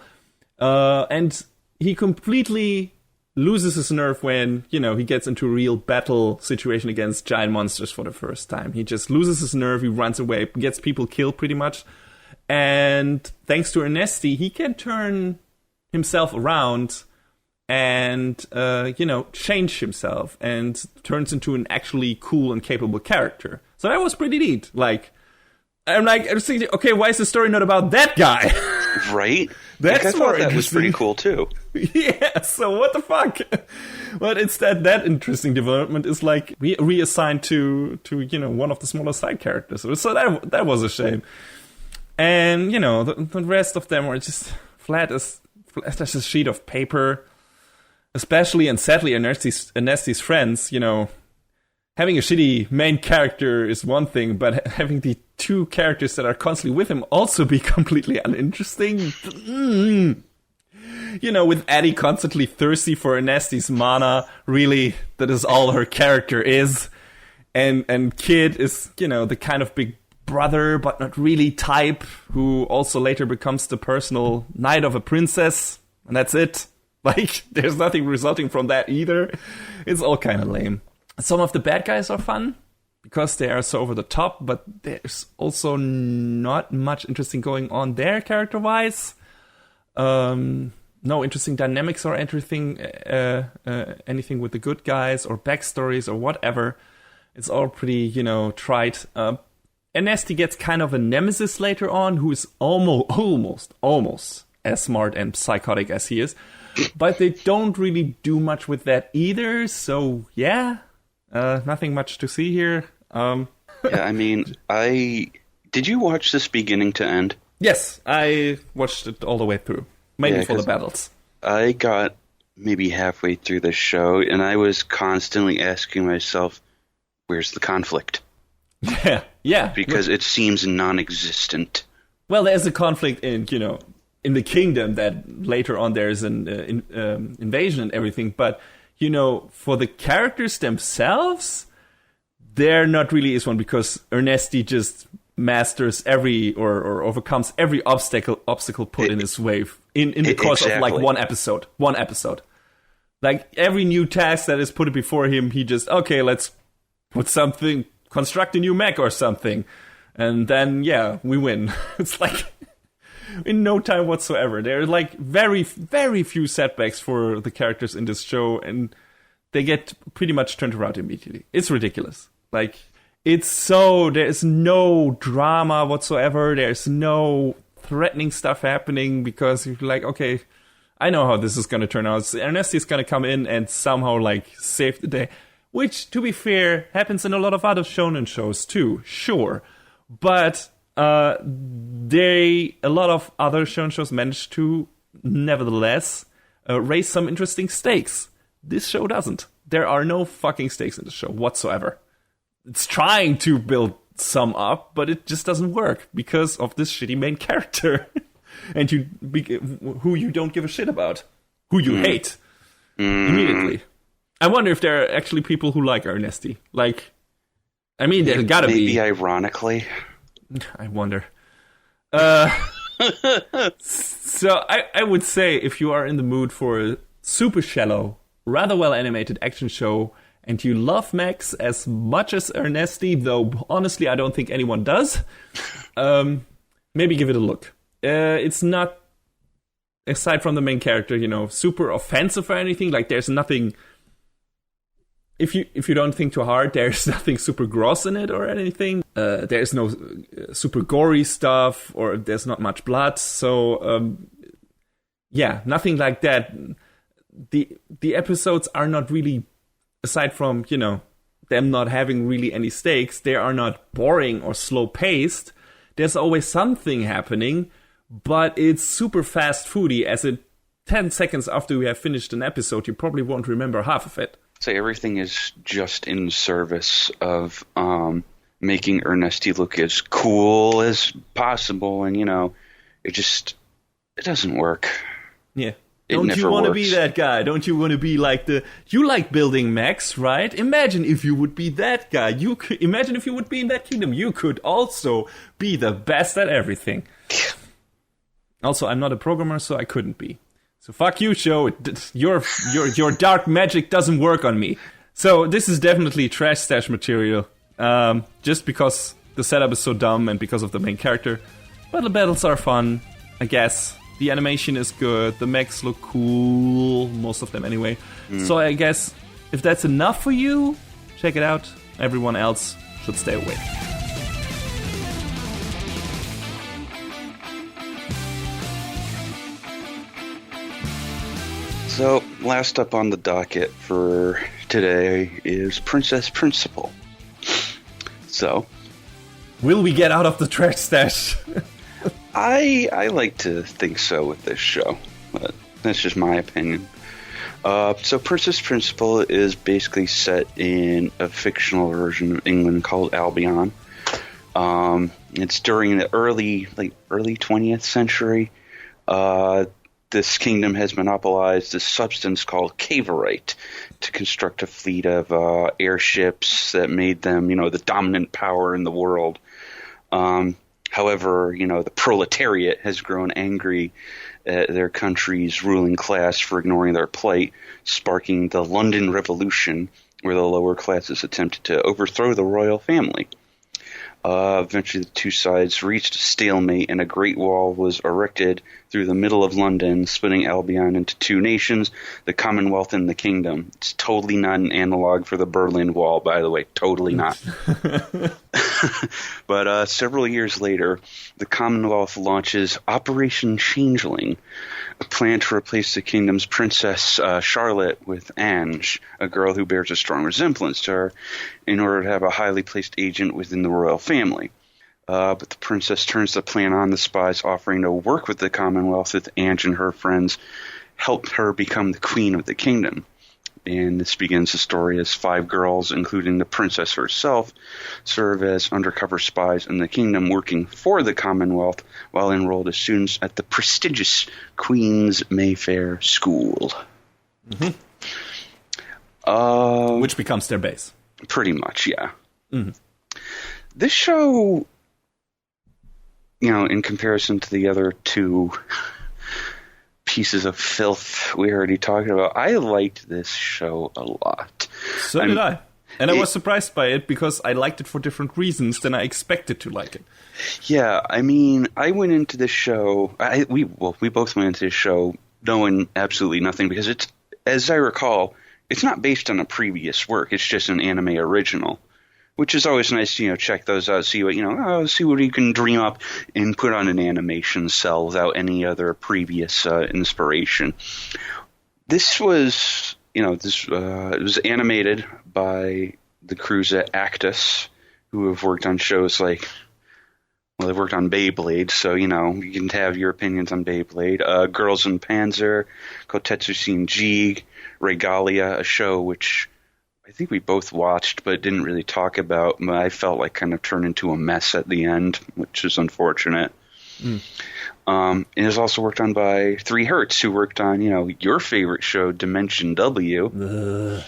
Speaker 1: And he completely loses his nerve when, he gets into a real battle situation against giant monsters for the first time. He just loses his nerve. He runs away, gets people killed pretty much. And thanks to Ernesti, he can turn himself around and, change himself and turns into an actually cool and capable character. So that was pretty neat. I was thinking, okay, why is the story not about that guy?
Speaker 2: Right?
Speaker 1: That's
Speaker 2: I thought that was pretty cool, too.
Speaker 1: Yeah, so what the fuck? But instead, that interesting development is reassigned to one of the smaller side characters. So that was a shame. And, the rest of them were just flat as a sheet of paper. Especially and sadly, Ernesti's friends, having a shitty main character is one thing, but having the two characters that are constantly with him also be completely uninteresting. With Addie constantly thirsty for Ernesti's mana, really, that is all her character is. And Kid is, the kind of big brother, but not really type, who also later becomes the personal knight of a princess, and that's it. There's nothing resulting from that either. It's all kind of lame. Some of the bad guys are fun because they are so over the top, but there's also not much interesting going on there character-wise. No interesting dynamics or anything with the good guys or backstories or whatever. It's all pretty, trite. Ernesti gets kind of a nemesis later on who is almost as smart and psychotic as he is. But they don't really do much with that either, so yeah, nothing much to see here.
Speaker 2: Yeah, did you watch this beginning to end?
Speaker 1: Yes, I watched it all the way through, mainly for the battles.
Speaker 2: I got maybe halfway through the show, and I was constantly asking myself, where's the conflict?
Speaker 1: Yeah.
Speaker 2: Because it seems non-existent.
Speaker 1: Well, there's a conflict in the kingdom that later on there's an invasion and everything, but for the characters themselves, there not really is one because Ernesti just masters or overcomes every obstacle put in his way in the course of one episode. Every new task that is put before him, he just let's construct a new mech or something, and then we win. It's in no time whatsoever. There are very, very few setbacks for the characters in this show, and they get pretty much turned around immediately. It's ridiculous. There's no drama whatsoever. There's no threatening stuff happening because you're okay, I know how this is going to turn out. Ernesti is going to come in and somehow save the day, which, to be fair, happens in a lot of other shonen shows too, sure. But a lot of other shonen shows managed to, nevertheless, raise some interesting stakes. This show doesn't. There are no fucking stakes in the show whatsoever. It's trying to build some up, but it just doesn't work because of this shitty main character, and who you don't give a shit about, who you hate immediately. I wonder if there are actually people who like Ernesti. There gotta be.
Speaker 2: Maybe ironically.
Speaker 1: I wonder. So I would say if you are in the mood for a super shallow, rather well animated action show, and you love mechs as much as Ernesti, though honestly I don't think anyone does, maybe give it a look. It's not, aside from the main character, super offensive or anything. There's nothing. If you don't think too hard, there's nothing super gross in it or anything. There's no super gory stuff, or there's not much blood. So, nothing like that. The episodes are not really, aside from, them not having really any stakes. They are not boring or slow-paced. There's always something happening, but it's super fast foody, as in 10 seconds after we have finished an episode, you probably won't remember half of it.
Speaker 2: So everything is just in service of making Ernesty look as cool as possible, and, it doesn't work.
Speaker 1: Yeah. Don't you want to be that guy? Don't you want to be like you like building mechs, right? Imagine if you would be that guy. Imagine if you would be in that kingdom. You could also be the best at everything. Also, I'm not a programmer, so I couldn't be. So fuck you, show. Your dark magic doesn't work on me. So this is definitely trash stash material. Just because the setup is so dumb and because of the main character. But the battles are fun, I guess. The animation is good, the mechs look cool, most of them anyway. So I guess if that's enough for you, check it out. Everyone else should stay away.
Speaker 2: So, last up on the docket for today is Princess Principal. So,
Speaker 1: will we get out of the trash stash?
Speaker 2: I like to think so with this show, but that's just my opinion. So Princess Principal is basically set in a fictional version of England called Albion. It's during the early 20th century. This kingdom has monopolized this substance called cavorite to construct a fleet of airships that made them, the dominant power in the world. However, the proletariat has grown angry at their country's ruling class for ignoring their plight, sparking the London Revolution, where the lower classes attempted to overthrow the royal family. Eventually, the two sides reached a stalemate, and a great wall was erected through the middle of London, splitting Albion into two nations, the Commonwealth and the Kingdom. It's totally not an analog for the Berlin Wall, by the way. Totally not. But several years later, the Commonwealth launches Operation Changeling, a plan to replace the kingdom's princess Charlotte with Ange, a girl who bears a strong resemblance to her, in order to have a highly placed agent within the royal family. But the princess turns the plan on. The spies offering to work with the Commonwealth with Ange and her friends helped her become the queen of the kingdom. And this begins the story as 5 girls, including the princess herself, serve as undercover spies in the kingdom, working for the Commonwealth while enrolled as students at the prestigious Queen's Mayfair School.
Speaker 1: Mm-hmm. Which becomes their base.
Speaker 2: Pretty much, yeah.
Speaker 1: Mm-hmm.
Speaker 2: This show, in comparison to the other two pieces of filth we already talked about, I liked this show a lot.
Speaker 1: So did I. And I was surprised by it because I liked it for different reasons than I expected to like it.
Speaker 2: Yeah, I went into this show, we both went into this show knowing absolutely nothing, because it's, as I recall, it's not based on a previous work. It's just an anime original, which is always nice to, check those out, see what, see what you can dream up and put on an animation cell without any other previous inspiration. This was, it was animated by the crews at Actus, who have worked on shows like, they've worked on Beyblade, so, you can have your opinions on Beyblade. Girls in Panzer, Kotetsu Shinji, Regalia, a show which I think we both watched but didn't really talk about. I felt like kind of turned into a mess at the end, which is unfortunate. It was also worked on by 3 Hertz, who worked on, your favorite show, Dimension W.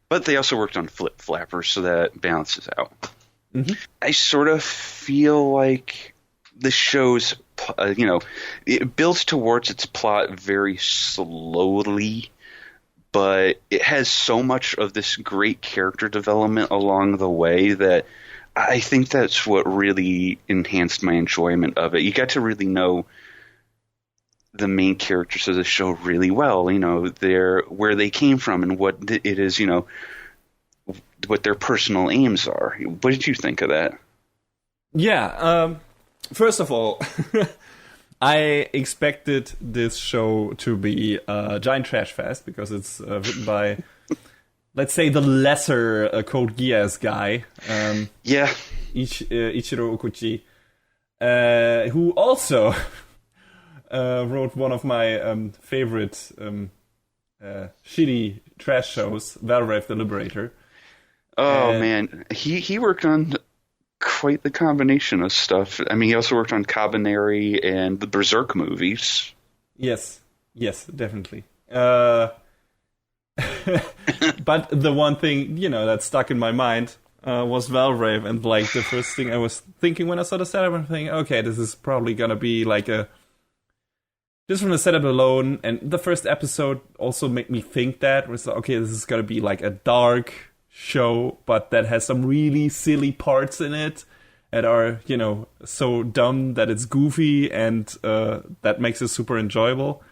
Speaker 2: But they also worked on Flip Flappers, so that balances out. Mm-hmm. I sort of feel like the show's, it builds towards its plot very slowly, but it has so much of this great character development along the way that I think that's what really enhanced my enjoyment of it. You got to really know the main characters of the show really well, where they came from and what it is, what their personal aims are. What did you think of that?
Speaker 1: Yeah, first of all, I expected this show to be a giant trash fest because it's written by let's say the lesser Code Geass guy.
Speaker 2: Yeah.
Speaker 1: Ichiro Okuchi, who also wrote one of my favorite shitty trash shows, Valrave the Liberator.
Speaker 2: Oh, man. He worked on quite the combination of stuff. I mean, he also worked on Cabaneri and the Berserk movies.
Speaker 1: Yes, definitely. But the one thing, that stuck in my mind was Valrave, and like the first thing I was thinking when I saw the setup, I'm thinking, okay, this is probably gonna be like just from the setup alone, and the first episode also made me think that, was okay, this is gonna be like a dark show, but that has some really silly parts in it that are, so dumb that it's goofy, and that makes it super enjoyable.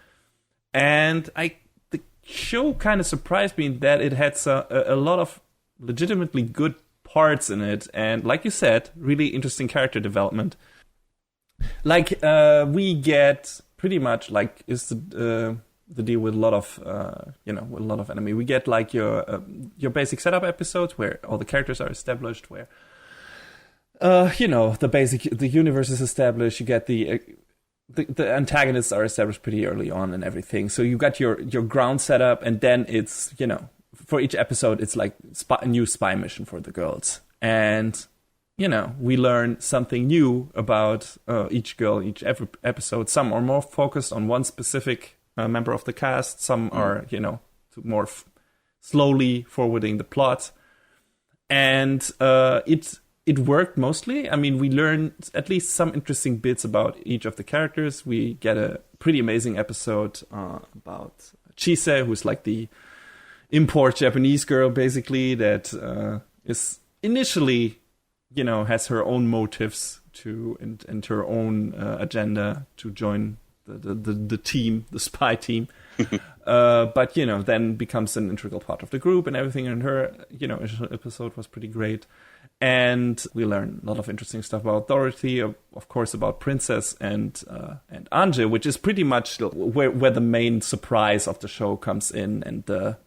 Speaker 1: And the show kind of surprised me that it had a lot of legitimately good parts in it, and like you said, really interesting character development. Like we get pretty much like is the deal with a lot of with a lot of anime. We get like your basic setup episodes where all the characters are established, where the universe is established. You get the antagonists are established pretty early on and everything. So you got your ground setup, and then it's for each episode it's like a new spy mission for the girls, and we learn something new about each girl every episode. Some are more focused on one specific member of the cast. Some are more slowly forwarding the plot, and it worked mostly. I mean, we learned at least some interesting bits about each of the characters. We get a pretty amazing episode about Chise, who's like the import Japanese girl, basically, that is initially, has her own motives and her own agenda to join the team, the spy team. But, then becomes an integral part of the group and everything. And her, initial episode was pretty great. And we learn a lot of interesting stuff about Dorothy, of course, about Princess and Anje, which is pretty much where the main surprise of the show comes in, and the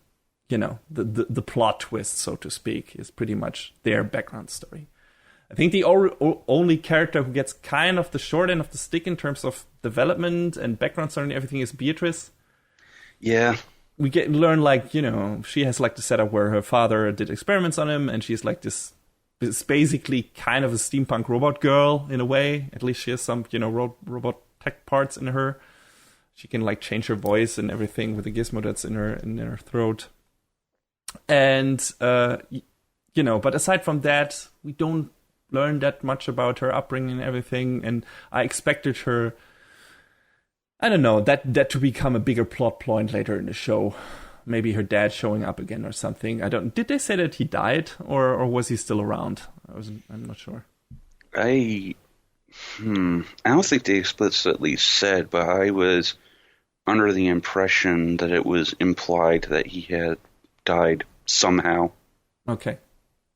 Speaker 1: plot twist, so to speak, is pretty much their background story. I think the only character who gets kind of the short end of the stick in terms of development and background story and everything is Beatrice.
Speaker 2: Yeah.
Speaker 1: We learn like, she has like the setup where her father did experiments on him, and she's like this. It's basically kind of a steampunk robot girl in a way. At least she has some, robot tech parts in her. She can like change her voice and everything with the gizmo that's in her throat. And but aside from that, we don't learn that much about her upbringing and everything. And I expected her, I don't know, that to become a bigger plot point later in the show. Maybe her dad showing up again or something. Did they say that he died, or was he still around? I'm not sure.
Speaker 2: I don't think they explicitly said, but I was under the impression that it was implied that he had died somehow. Okay.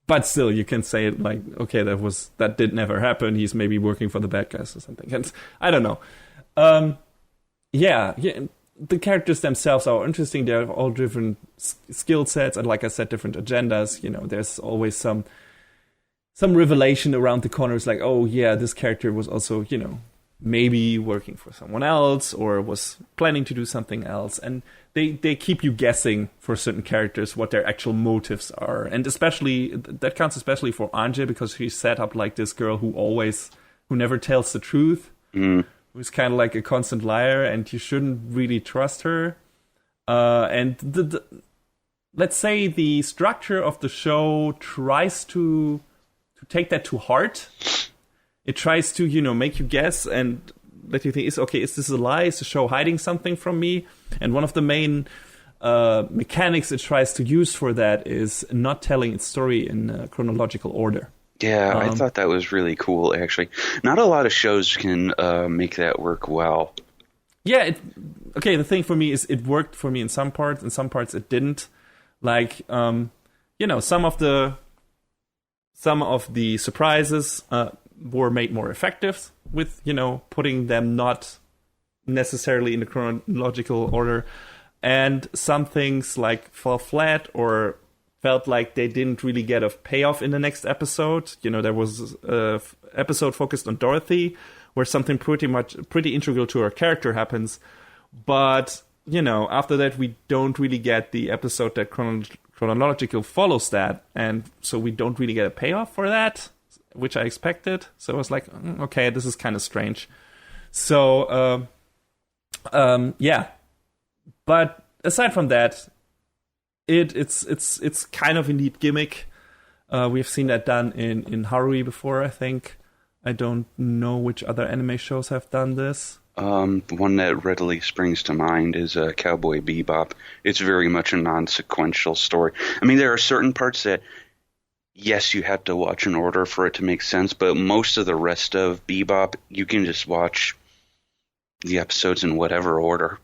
Speaker 1: But still, you can say it like, okay, that did never happen. He's maybe working for the bad guys or something. And I don't know. Yeah. The characters themselves are interesting. They have all different skill sets, and like I said, different agendas. There's always some revelation around the corners, like, oh yeah, this character was also, maybe working for someone else or was planning to do something else. And they keep you guessing for certain characters what their actual motives are. And especially, that counts especially for Anje, because she's set up like this girl who never tells the truth. Mm. Who's kind of like a constant liar, and you shouldn't really trust her. And let's say the structure of the show tries to take that to heart. It tries to, make you guess and let you think, is this a lie? Is the show hiding something from me? And one of the main mechanics it tries to use for that is not telling its story in chronological order.
Speaker 2: Yeah, I thought that was really cool, actually. Not a lot of shows can make that work well.
Speaker 1: Yeah, the thing for me is it worked for me in some parts it didn't. Like, some of the surprises were made more effective with, putting them not necessarily in the chronological order. And some things like fall flat or felt like they didn't really get a payoff in the next episode. You know, there was a episode focused on Dorothy, where something pretty integral to her character happens. But, you know, after that, we don't really get the episode that chronological follows that. And so we don't really get a payoff for that, which I expected. So I was like, okay, this is kind of strange. So, yeah. But aside from that, it's kind of a neat gimmick. We've seen that done in Haruhi before, I think. I don't know which other anime shows have done this.
Speaker 2: One that readily springs to mind is Cowboy Bebop. It's very much a non-sequential story. I mean, there are certain parts that, yes, you have to watch in order for it to make sense, but most of the rest of Bebop, you can just watch the episodes in whatever order.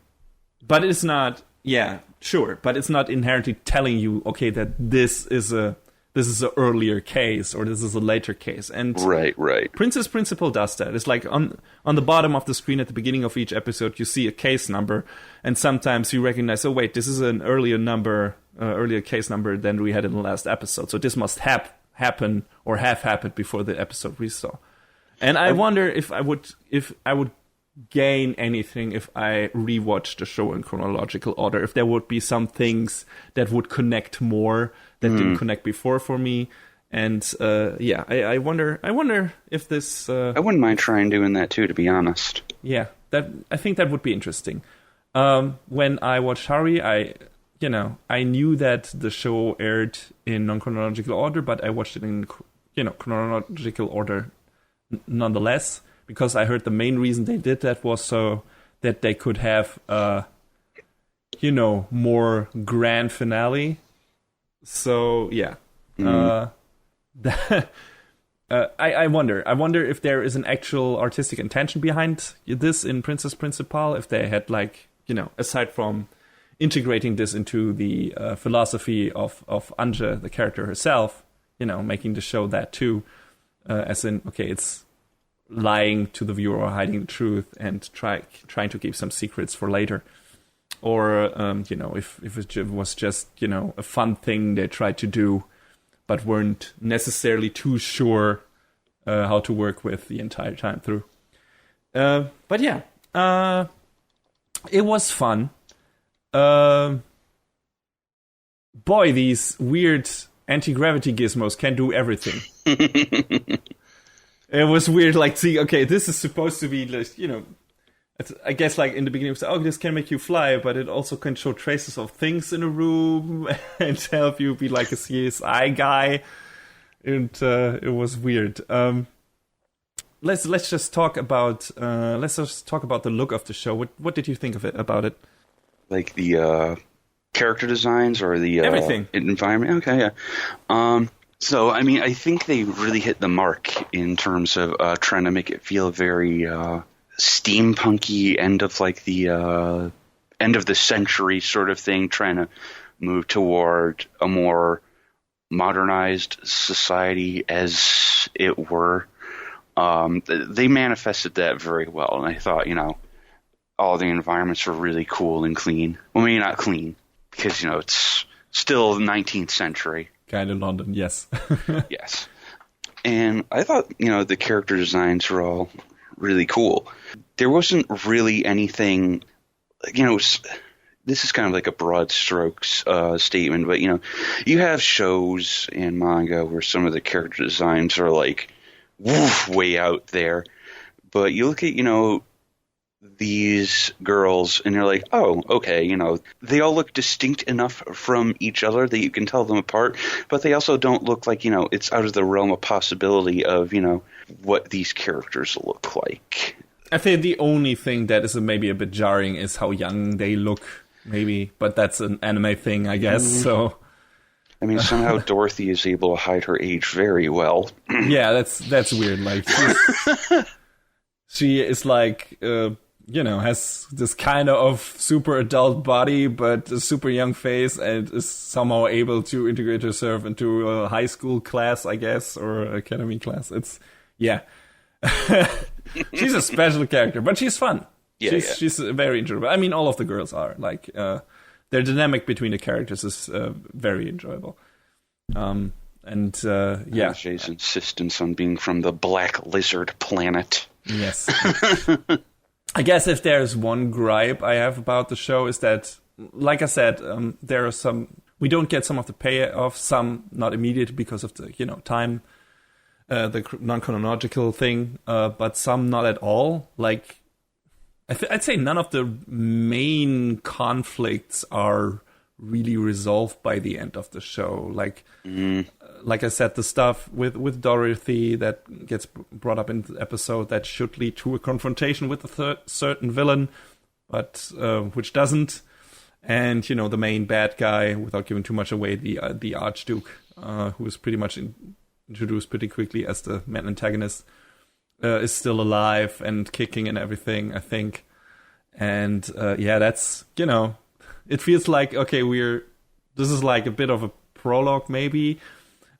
Speaker 1: But it's not, yeah, sure, but it's not inherently telling you, okay, that this is an earlier case or this is a later case. And
Speaker 2: right.
Speaker 1: Princess Principal does that. It's like on the bottom of the screen at the beginning of each episode, you see a case number, and sometimes you recognize, oh wait, this is an earlier case number than we had in the last episode. So this must happen or have happened before the episode we saw. And I wonder if I would gain anything if I rewatched the show in chronological order, if there would be some things that would connect more that didn't connect before for me. And I wonder if this
Speaker 2: I wouldn't mind trying doing that too, to be honest.
Speaker 1: Yeah, I think that would be interesting. When I watched Haruhi, I knew that the show aired in non-chronological order, but I watched it in chronological order nonetheless, because I heard the main reason they did that was so that they could have more grand finale. So yeah. I wonder if there is an actual artistic intention behind this in Princess Principal, if they had aside from integrating this into the philosophy of Anja, the character herself, making the show that too, as in, okay, it's lying to the viewer or hiding the truth and trying to keep some secrets for later. Or, if it was just, a fun thing they tried to do, but weren't necessarily too sure how to work with the entire time through. But yeah, it was fun. Boy, these weird anti-gravity gizmos can do everything. It was weird, see, okay, this is supposed to be, I guess, in the beginning, it was, oh, this can make you fly, but it also can show traces of things in a room and help you be like a CSI guy. And it was weird. Let's just talk about the look of the show. What did you think about it?
Speaker 2: Like the character designs or the
Speaker 1: everything
Speaker 2: environment? Okay, yeah. So, I mean, I think they really hit the mark in terms of trying to make it feel very steampunky, end of the century sort of thing, trying to move toward a more modernized society, as it were. They manifested that very well, and I thought, all the environments were really cool and clean. Well, maybe not clean, because, it's still the 19th century.
Speaker 1: Kind of London, yes.
Speaker 2: Yes. And I thought, the character designs were all really cool. There wasn't really anything, this is kind of like a broad strokes statement, but, you have shows and manga where some of the character designs are way out there. But you look at, these girls and you're like, oh, okay, they all look distinct enough from each other that you can tell them apart, but they also don't look like, it's out of the realm of possibility of, what these characters look like.
Speaker 1: I think the only thing that is maybe a bit jarring is how young they look, maybe, but that's an anime thing, I guess, so...
Speaker 2: I mean, somehow Dorothy is able to hide her age very well.
Speaker 1: Yeah, that's weird, she is has this kind of super adult body, but a super young face, and is somehow able to integrate herself into a high school class, I guess, or academy class. She's a special character, but she's fun. She's very enjoyable. I mean, all of the girls are. Their dynamic between the characters is very enjoyable.
Speaker 2: Jay's insistence on being from the Black Lizard planet.
Speaker 1: Yes. I guess if there's one gripe I have about the show is that, like I said, there are some... We don't get some of the payoff, some not immediate because of the, time, the non-chronological thing, but some not at all. Like, I'd say none of the main conflicts are really resolved by the end of the show. Like I said, the stuff with Dorothy that gets brought up in the episode that should lead to a confrontation with a certain villain, but which doesn't. And, the main bad guy, without giving too much away, the Archduke, who is pretty much introduced pretty quickly as the main antagonist, is still alive and kicking and everything, I think. And, that's, it feels like, okay, this is like a bit of a prologue, maybe.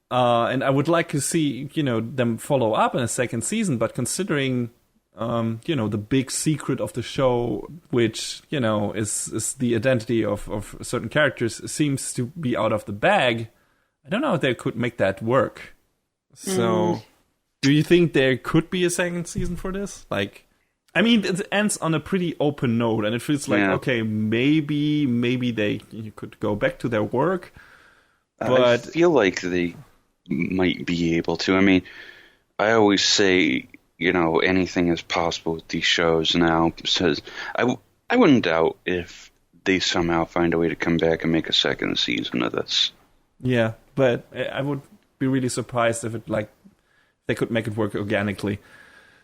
Speaker 1: And I would like to see, them follow up in a second season, but considering... the big secret of the show, which, is the identity of certain characters, seems to be out of the bag. I don't know if they could make that work. So, do you think there could be a second season for this? Like, I mean, it ends on a pretty open note, and it feels like, okay, maybe they could go back to their work. But
Speaker 2: I feel like they might be able to. I mean, I always say... anything is possible with these shows now. Says I wouldn't doubt if they somehow find a way to come back and make a second season of this. Yeah,
Speaker 1: but I would be really surprised if they could make it work organically.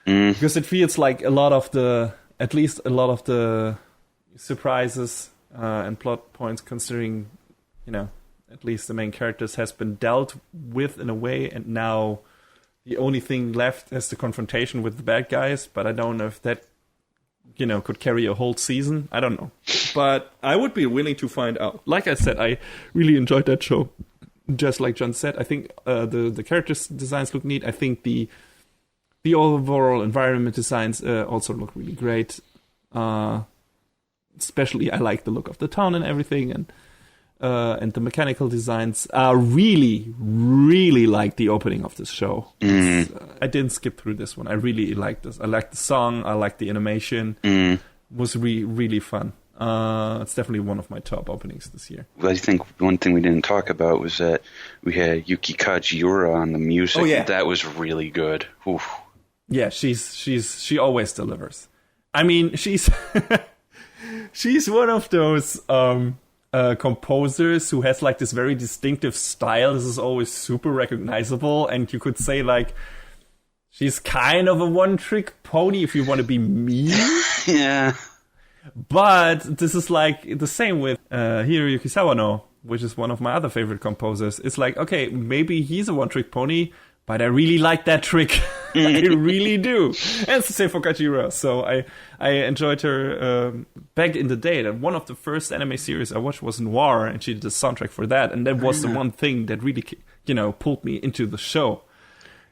Speaker 1: Because it feels like at least a lot of the surprises and plot points, considering, at least the main characters, has been dealt with in a way, and now the only thing left is the confrontation with the bad guys, but I don't know if that, could carry a whole season. I don't know. But I would be willing to find out. Like I said, I really enjoyed that show. Just like John said, I think the character designs look neat. I think the overall environment designs also look really great. Especially, I like the look of the town and everything, and the mechanical designs. I really, really like the opening of this show. I didn't skip through this one. I really liked this. I liked the song. I liked the animation. It was really fun. It's definitely one of my top openings this year.
Speaker 2: Well, I think one thing we didn't talk about was that we had Yuki Kajiura on the music.
Speaker 1: Oh, yeah.
Speaker 2: That was really good. Oof.
Speaker 1: Yeah, she always delivers. I mean, she's one of those composers who has like this very distinctive style. This is always super recognizable, and you could say like she's kind of a one-trick pony if you want to be mean.
Speaker 2: Yeah.
Speaker 1: But this is like the same with Hiroyuki Sawano, which is one of my other favorite composers. It's like, okay, maybe he's a one-trick pony, but I really like that trick. I really do. And it's the same for Kajiura. So I enjoyed her back in the day. That one of the first anime series I watched was Noir, and she did the soundtrack for that. And that was the one thing that really, pulled me into the show.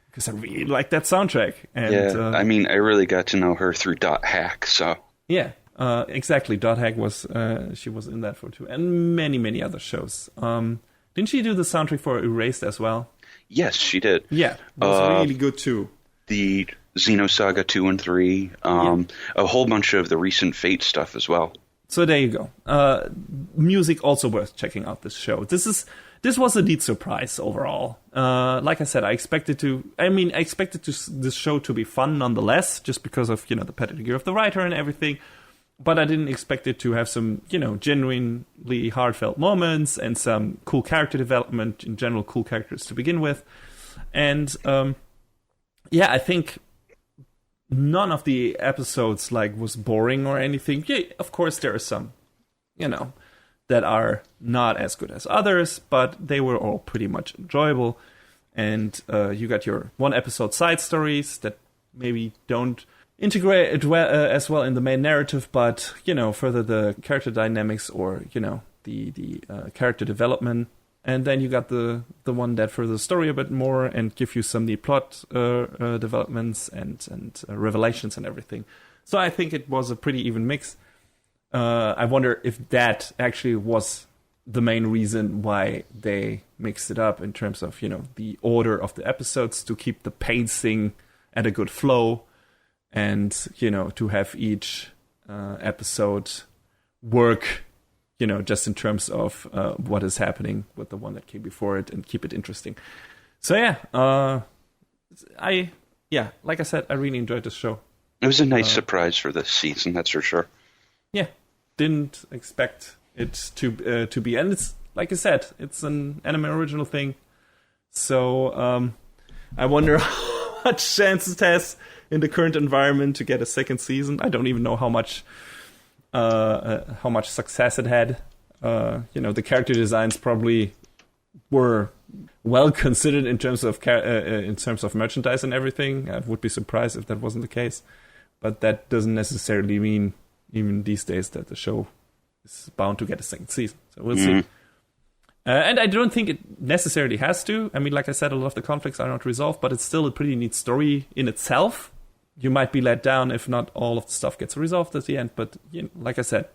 Speaker 1: Because I really liked that soundtrack. And,
Speaker 2: I mean, I really got to know her through Dot Hack, so...
Speaker 1: Yeah. Exactly. Dot Hack was she was in that for too, and many other shows. Didn't she do the soundtrack for Erased as well?
Speaker 2: Yes, she did.
Speaker 1: Yeah, it was really good too.
Speaker 2: The Xenosaga 2 and 3, a whole bunch of the recent Fate stuff as well.
Speaker 1: So there you go. Music also worth checking out this show. This was a neat surprise overall. Like I said, I expected this show to be fun nonetheless, just because of the pedigree of the writer and everything. But I didn't expect it to have some, genuinely heartfelt moments and some cool character development, in general, cool characters to begin with. And, I think none of the episodes, was boring or anything. Yeah, of course, there are some, that are not as good as others, but they were all pretty much enjoyable. And you got your one-episode side stories that maybe don't integrate as well in the main narrative, but further the character dynamics or the character development. And then you got the one that further the story a bit more and give you some neat plot developments and revelations and everything. So I think it was a pretty even mix. I wonder if that actually was the main reason why they mixed it up in terms of, the order of the episodes to keep the pacing at a good flow and, to have each episode work, just in terms of what is happening with the one that came before it and keep it interesting. So like I said, I really enjoyed this show.
Speaker 2: It was a nice surprise for this season, that's for sure.
Speaker 1: Yeah, didn't expect it to be, and it's like I said, it's an anime original thing. So I wonder how much chance it has in the current environment to get a second season. I don't even know how much success it had. The character designs probably were well considered in terms of merchandise and everything. I would be surprised if that wasn't the case, but that doesn't necessarily mean, even these days, that the show is bound to get a second season. So we'll see. And I don't think it necessarily has to. I mean, like I said, a lot of the conflicts are not resolved, but it's still a pretty neat story in itself. You might be let down if not all of the stuff gets resolved at the end, but like I said,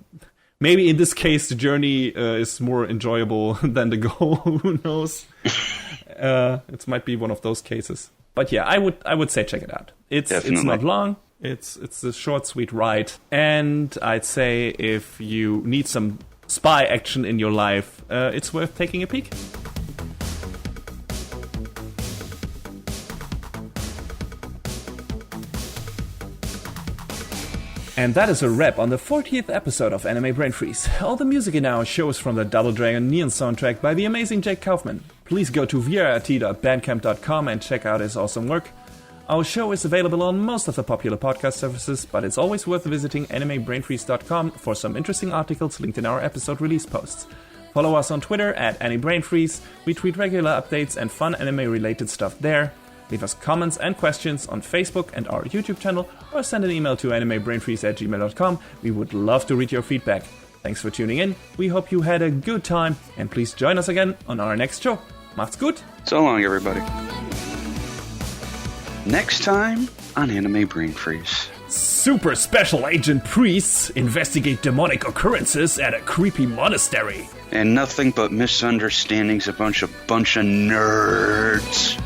Speaker 1: maybe in this case the journey is more enjoyable than the goal. Who knows? It might be one of those cases. But yeah, I would say check it out. It's not long. It's a short, sweet ride. And I'd say if you need some spy action in your life, it's worth taking a peek. And that is a wrap on the 40th episode of Anime Brain Freeze. All the music in our show is from the Double Dragon Neon soundtrack by the amazing Jake Kaufman. Please go to vrt.bandcamp.com and check out his awesome work. Our show is available on most of the popular podcast services, but it's always worth visiting animebrainfreeze.com for some interesting articles linked in our episode release posts. Follow us on Twitter at AniBrainFreeze. We tweet regular updates and fun anime-related stuff there. Leave us comments and questions on Facebook and our YouTube channel, or send an email to animebrainfreeze@gmail.com. We would love to read your feedback. Thanks for tuning in. We hope you had a good time, and please join us again on our next show. Macht's gut.
Speaker 2: So long, everybody. Next time on Anime Brain Freeze.
Speaker 1: Super special agent priests investigate demonic occurrences at a creepy monastery.
Speaker 2: And nothing but misunderstandings, a bunch of nerds.